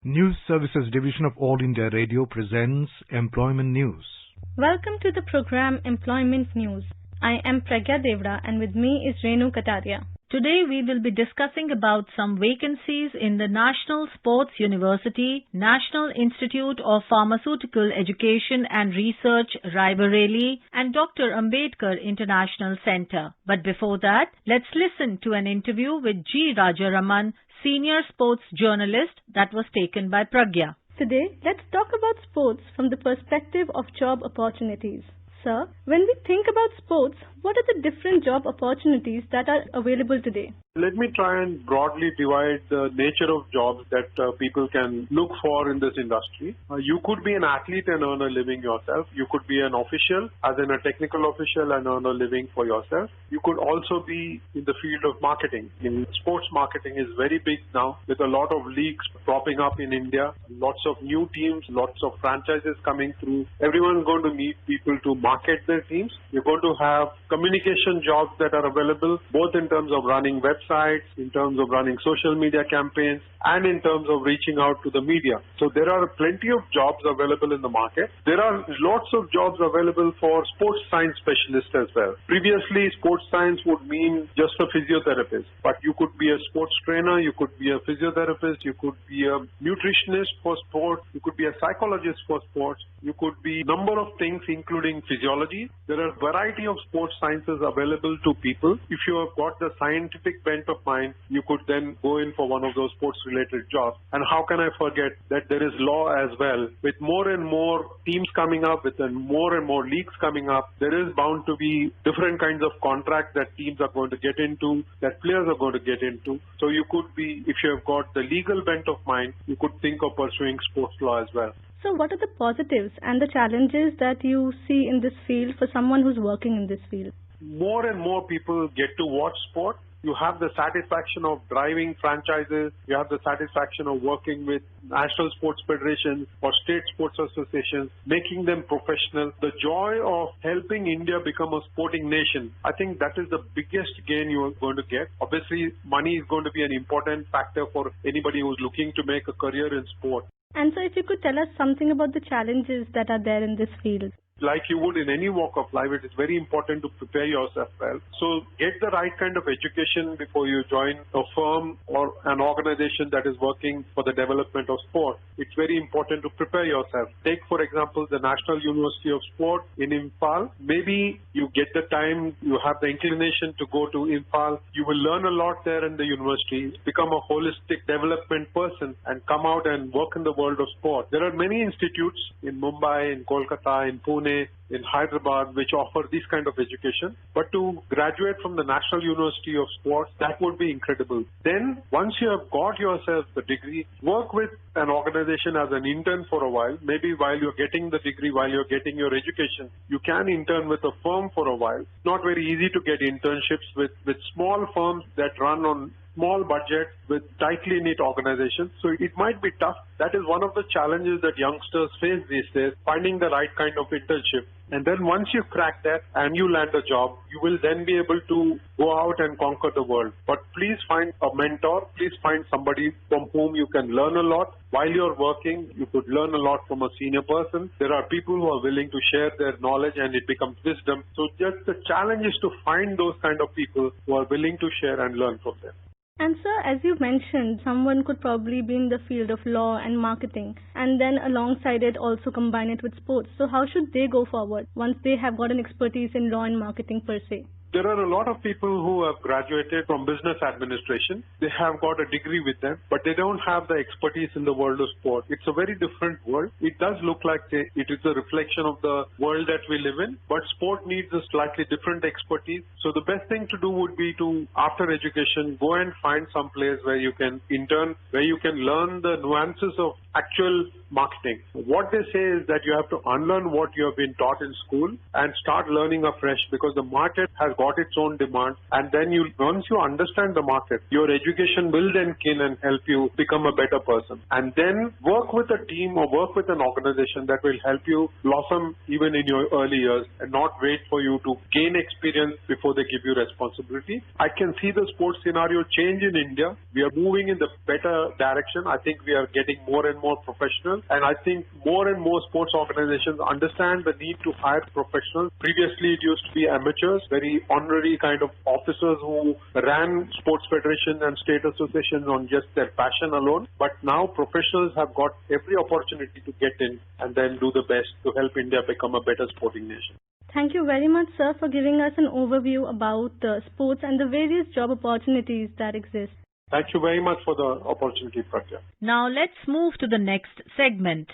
News Services Division of All India Radio presents Employment News. Welcome to the program Employment News. I am Pragya Devra and with me is Renu Kataria. Today we will be discussing about some vacancies in the National Sports University, National Institute of Pharmaceutical Education and Research, Raebareli, and Dr. Ambedkar International Centre. But before that, let's listen to an interview with G. Rajaraman, Senior Sports Journalist, that was taken by Pragya. Today, let's talk about sports from the perspective of job opportunities. Sir, when we think about sports, what are the different job opportunities that are available today? Let me try and broadly divide the nature of jobs that people can look for in this industry. You could be an athlete and earn a living yourself. You could be an official, as in a technical official, and earn a living for yourself. You could also be in the field of marketing. Sports marketing is very big now, with a lot of leagues popping up in India, lots of new teams, lots of franchises coming through. Everyone's going to need people to market their teams. You're going to have communication jobs that are available, both in terms of running websites, in terms of running social media campaigns, and in terms of reaching out to the media. So there are plenty of jobs available in the market. There are lots of jobs available for sports science specialists as well. Previously, sports science would mean just a physiotherapist, but you could be a sports trainer, you could be a physiotherapist, you could be a nutritionist for sport, you could be a psychologist for sports, you could be a number of things including physiology. There are a variety of sports sciences available to people. If you have got the scientific bent of mind, you could then go in for one of those sports related jobs. And how can I forget that there is law as well? With more and more teams coming up, with more and more leagues coming up, there is bound to be different kinds of contracts that teams are going to get into, that players are going to get into. So you could be, if you have got the legal bent of mind, you could think of pursuing sports law as well. So what are the positives and the challenges that you see in this field for someone who's working in this field? More and more people get to watch sport. You have the satisfaction of driving franchises. You have the satisfaction of working with national sports federations or state sports associations, making them professional. The joy of helping India become a sporting nation, I think that is the biggest gain you are going to get. Obviously, money is going to be an important factor for anybody who's looking to make a career in sport. And so if you could tell us something about the challenges that are there in this field. Like you would in any walk of life, it is very important to prepare yourself well. So get the right kind of education before you join a firm or an organization that is working for the development of sport. It's very important to prepare yourself. Take, for example, the National University of Sport in Imphal. Maybe you get the time, you have the inclination to go to Imphal. You will learn a lot there in the university, become a holistic development person, and come out and work in the world of sport. There are many institutes in Mumbai, in Kolkata, in Pune, in Hyderabad, which offer this kind of education. But to graduate from the National University of Sports, that would be incredible. Then, once you have got yourself the degree, work with an organization as an intern for a while. Maybe while you're getting the degree, while you're getting your education, you can intern with a firm for a while. It's not very easy to get internships with small firms that run on small budget with tightly knit organizations. So it might be tough. That is one of the challenges that youngsters face these days, finding the right kind of internship. And then once you crack that and you land a job, you will then be able to go out and conquer the world. But please find a mentor. Please find somebody from whom you can learn a lot. While you're working, you could learn a lot from a senior person. There are people who are willing to share their knowledge and it becomes wisdom. So just the challenge is to find those kind of people who are willing to share and learn from them. And sir, as you mentioned, someone could probably be in the field of law and marketing and then alongside it also combine it with sports. So how should they go forward once they have got an expertise in law and marketing per se? There are a lot of people who have graduated from business administration. They have got a degree with them, but they don't have the expertise in the world of sport. It's a very different world. It does look like it is a reflection of the world that we live in, but sport needs a slightly different expertise. So the best thing to do would be to, after education, go and find some place where you can intern, where you can learn the nuances of actual marketing. What they say is that you have to unlearn what you have been taught in school and start learning afresh, because the market has got its own demand, and then once you understand the market, your education will then and help you become a better person. And then work with a team or work with an organization that will help you blossom even in your early years and not wait for you to gain experience before they give you responsibility. I can see the sports scenario change in India. We are moving in the better direction. I think we are getting more and more professional, and I think more and more sports organizations understand the need to hire professionals. Previously, it used to be amateurs, very honorary kind of officers who ran sports federations and state associations on just their passion alone. But now professionals have got every opportunity to get in and then do the best to help India become a better sporting nation. Thank you very much, sir, for giving us an overview about sports and the various job opportunities that exist. Thank you very much for the opportunity, Pragya. Now let's move to the next segment.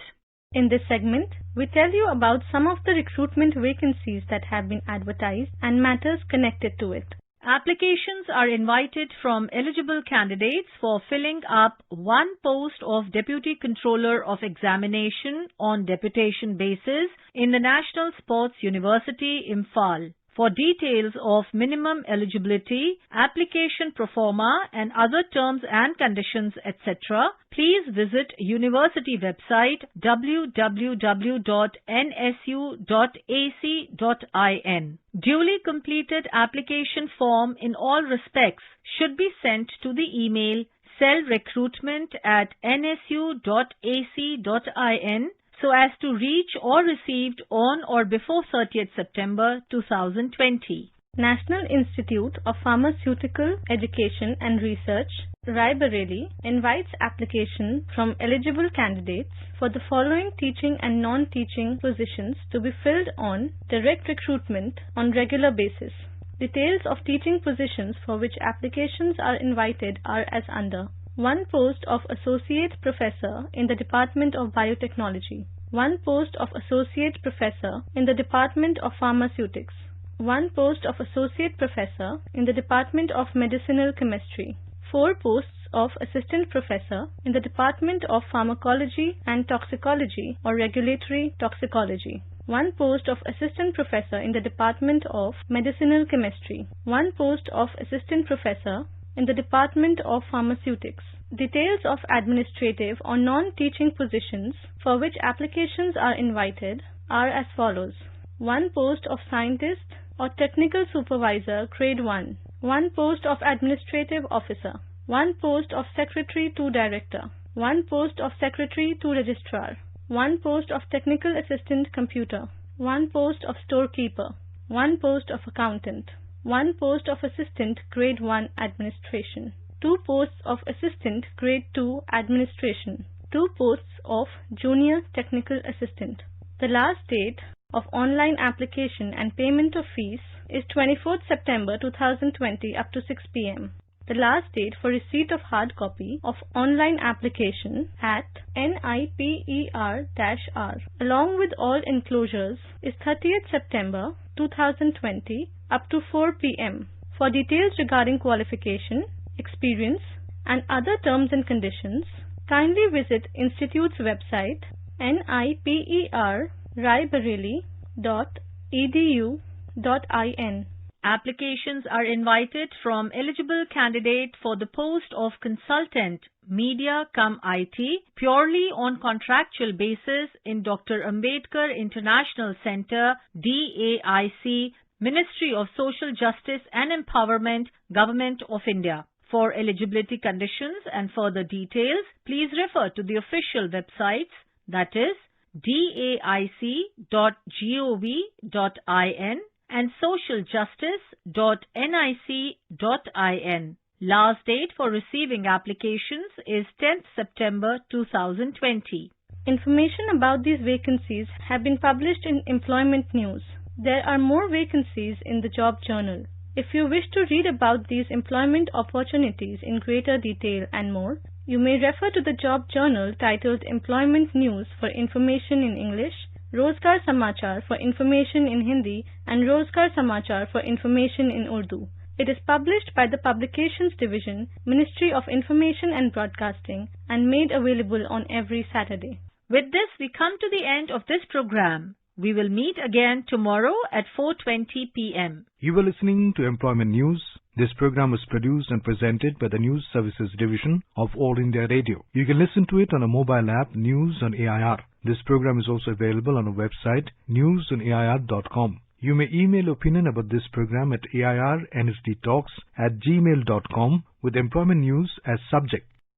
In this segment, we tell you about some of the recruitment vacancies that have been advertised and matters connected to it. Applications are invited from eligible candidates for filling up one post of Deputy Controller of Examination on deputation basis in the National Sports University, Imphal. For details of minimum eligibility, application proforma and other terms and conditions, etc., please visit university website www.nsu.ac.in. Duly completed application form in all respects should be sent to the email cellrecruitment@nsu.ac.in so as to reach or received on or before 30th September 2020. National Institute of Pharmaceutical Education and Research, Raebareli, invites application from eligible candidates for the following teaching and non-teaching positions to be filled on direct recruitment on regular basis. Details of teaching positions for which applications are invited are as under. One post of Associate Professor in the Department of Biotechnology. One post of Associate Professor in the Department of Pharmaceutics. One post of Associate Professor in the Department of Medicinal Chemistry. 4 posts of Assistant Professor in the Department of Pharmacology and Toxicology or Regulatory Toxicology. 1 post of Assistant Professor in the Department of Medicinal Chemistry. 1 post of Assistant Professor in the Department of Pharmaceutics. Details of administrative or non-teaching positions for which applications are invited are as follows. 1 post of Scientist or Technical Supervisor Grade 1. 1 post of Administrative Officer. 1 post of Secretary to Director. 1 post of Secretary to Registrar. 1 post of Technical Assistant Computer. 1 post of Storekeeper. 1 post of Accountant. 1 post of Assistant Grade 1 Administration. 2 posts of Assistant Grade 2 Administration. 2 posts of Junior Technical Assistant. The last date of online application and payment of fees is 24th September 2020 up to 6 p.m. The last date for receipt of hard copy of online application at NIPER-R along with all enclosures is 30th September 2020 up to 4 p.m. For details regarding qualification, experience and other terms and conditions, kindly visit Institute's website niper-raebareli.edu.in. Applications are invited from eligible candidate for the post of Consultant Media-cum-IT purely on contractual basis in Dr. Ambedkar International Center, DAIC, Ministry of Social Justice and Empowerment, Government of India. For eligibility conditions and further details, please refer to the official websites, that is daic.gov.in and socialjustice.nic.in. Last date for receiving applications is 10th September 2020. Information about these vacancies have been published in Employment News. There are more vacancies in the Job Journal. If you wish to read about these employment opportunities in greater detail and more, you may refer to the Job Journal titled Employment News for information in English, Rozgar Samachar for information in Hindi and Rozgar Samachar for information in Urdu. It is published by the Publications Division, Ministry of Information and Broadcasting and made available on every Saturday. With this, we come to the end of this program. We will meet again tomorrow at 4:20 p.m. You were listening to Employment News. This program was produced and presented by the News Services Division of All India Radio. You can listen to it on a mobile app, News on AIR. This program is also available on our website, newsonair.com. You may email opinion about this program at airnsdtalks@gmail.com with employment news as subject.